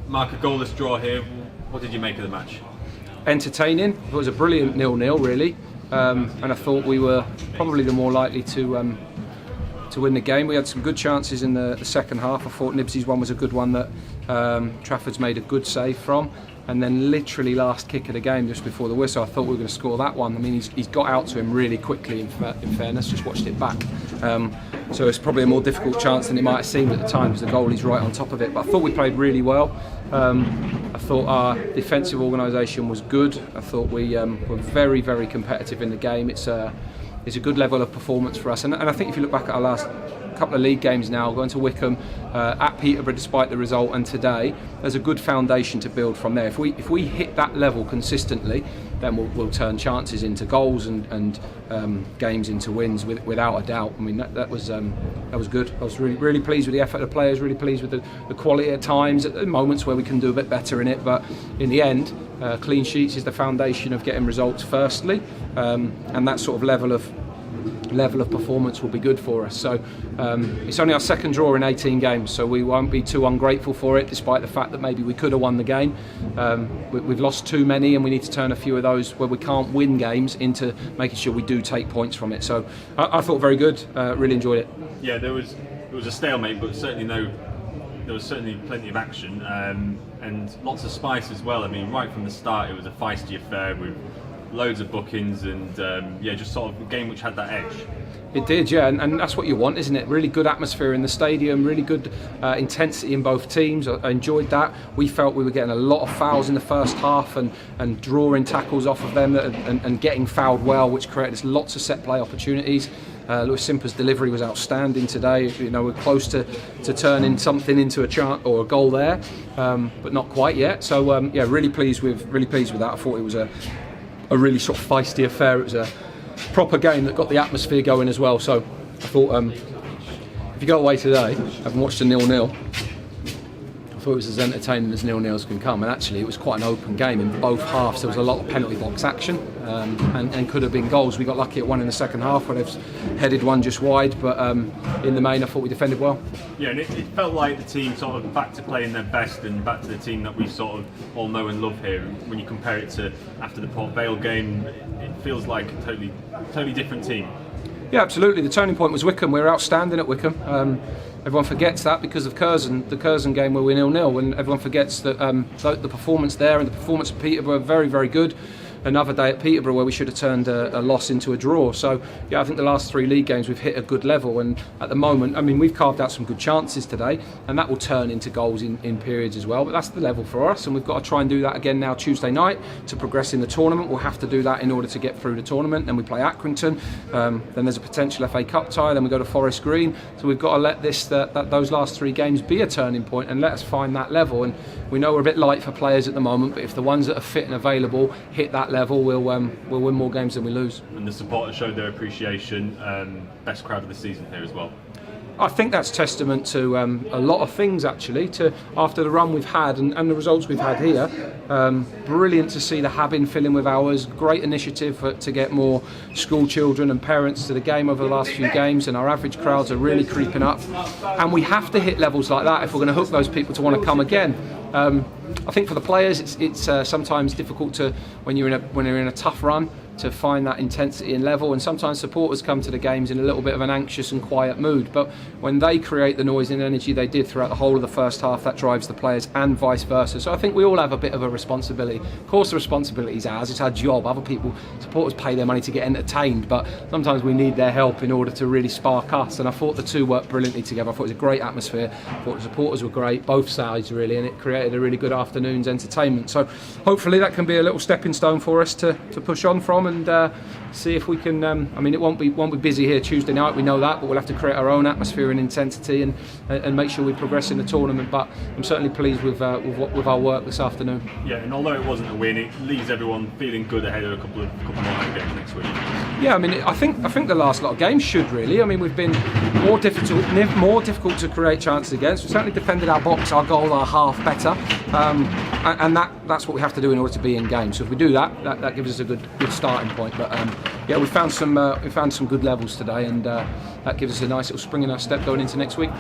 Mark, a goalless draw here. What did you make of the match? Entertaining. It was a brilliant 0-0 really, and I thought we were probably the more likely to win the game. We had some good chances in the second half. I thought Nibsy's one was a good one that Trafford's made a good save from, and then literally last kick of the game just before the whistle, I thought we were going to score that one. I mean, he's got out to him really quickly, in fairness, just watched it back. So it's probably a more difficult chance than it might have seemed at the time because the goalie's right on top of it. But I thought we played really well. I thought our defensive organisation was good. I thought we were very, very competitive in the game. It's a good level of performance for us. And I think if you look back at our last couple of league games now, going to Wycombe, at Peterborough despite the result, and today, there's a good foundation to build from there. If we hit that level consistently, then we'll turn chances into goals and games into wins without a doubt. I mean that was good. I was really pleased with the effort of the players, really pleased with the quality at times, at the moments where we can do a bit better in it, but in the end, clean sheets is the foundation of getting results firstly, and that sort of level of performance will be good for us. So it's only our second draw in 18 games, so we won't be too ungrateful for it, despite the fact that maybe we could have won the game. We've lost too many, and we need to turn a few of those where we can't win games into making sure we do take points from it. So I thought very good, really enjoyed it. Yeah, it was a stalemate, but there was certainly plenty of action, and lots of spice as well. I mean, right from the start it was a feisty affair with loads of bookings and just sort of a game which had that edge. It did, yeah, and that's what you want, isn't it? Really good atmosphere in the stadium, really good intensity in both teams. I enjoyed that. We felt we were getting a lot of fouls in the first half and drawing tackles off of them and getting fouled well, which created lots of set play opportunities. Lewis Simper's delivery was outstanding today. You know, we're close to turning something into a chance or a goal there, but not quite yet. So really pleased with that. I thought it was a really sort of feisty affair. It was a proper game that got the atmosphere going as well. So I thought if you go away today, having watched a 0-0, I thought it was as entertaining as 0-0s can come. And actually it was quite an open game in both halves. There was a lot of penalty box action and could have been goals. We got lucky at one in the second half where they've headed one just wide, but in the main I thought we defended well. Yeah, and it felt like the team sort of back to playing their best and back to the team that we sort of all know and love here. When you compare it to after the Port Vale game, it feels like a totally different team. Yeah, absolutely. The turning point was Wycombe. We were outstanding at Wycombe. Everyone forgets that because of Curzon, the Curzon game where we're 0-0, and everyone forgets that the performance there and the performance at Peterborough were very, very good. Another day at Peterborough where we should have turned a loss into a draw. So yeah, I think the last three league games we've hit a good level, and at the moment, I mean, we've carved out some good chances today, and that will turn into goals in periods as well. But that's the level for us, and we've got to try and do that again now Tuesday night to progress in the tournament. We'll have to do that in order to get through the tournament. Then we play Accrington, then there's a potential FA Cup tie, then we go to Forest Green. So we've got to let those last three games be a turning point and let us find that level. And we know we're a bit light for players at the moment, but if the ones that are fit and available hit that level, we'll win more games than we lose. And the supporters showed their appreciation. Best crowd of the season here as well. I think that's testament to a lot of things actually. After the run we've had and the results we've had here, brilliant to see the Habin filling with hours. Great initiative to get more school children and parents to the game over the last few games, and our average crowds are really creeping up. And we have to hit levels like that if we're going to hook those people to want to come again. I think for the players, it's sometimes difficult to when you're in a tough run to find that intensity and level, and sometimes supporters come to the games in a little bit of an anxious and quiet mood, but when they create the noise and energy they did throughout the whole of the first half, that drives the players and vice versa. So I think we all have a bit of a responsibility. Of course the responsibility is ours, it's our job. Other people, supporters pay their money to get entertained, but sometimes we need their help in order to really spark us, and I thought the two worked brilliantly together. I thought it was a great atmosphere, I thought the supporters were great, both sides really, and it created a really good afternoon's entertainment. So hopefully that can be a little stepping stone for us to push on from, and see if we can. I mean, it won't be busy here Tuesday night. We know that, but we'll have to create our own atmosphere and intensity, and make sure we progress in the tournament. But I'm certainly pleased with our work this afternoon. Yeah, and although it wasn't a win, it leaves everyone feeling good ahead of a couple more games next week. Yeah, I mean, I think the last lot of games should really. I mean, we've been more difficult to create chances against. We've certainly defended our box, our goal, our half better, and that's what we have to do in order to be in games. So if we do that gives us a good starting point. But yeah, we found some good levels today, and that gives us a nice little spring in our step going into next week.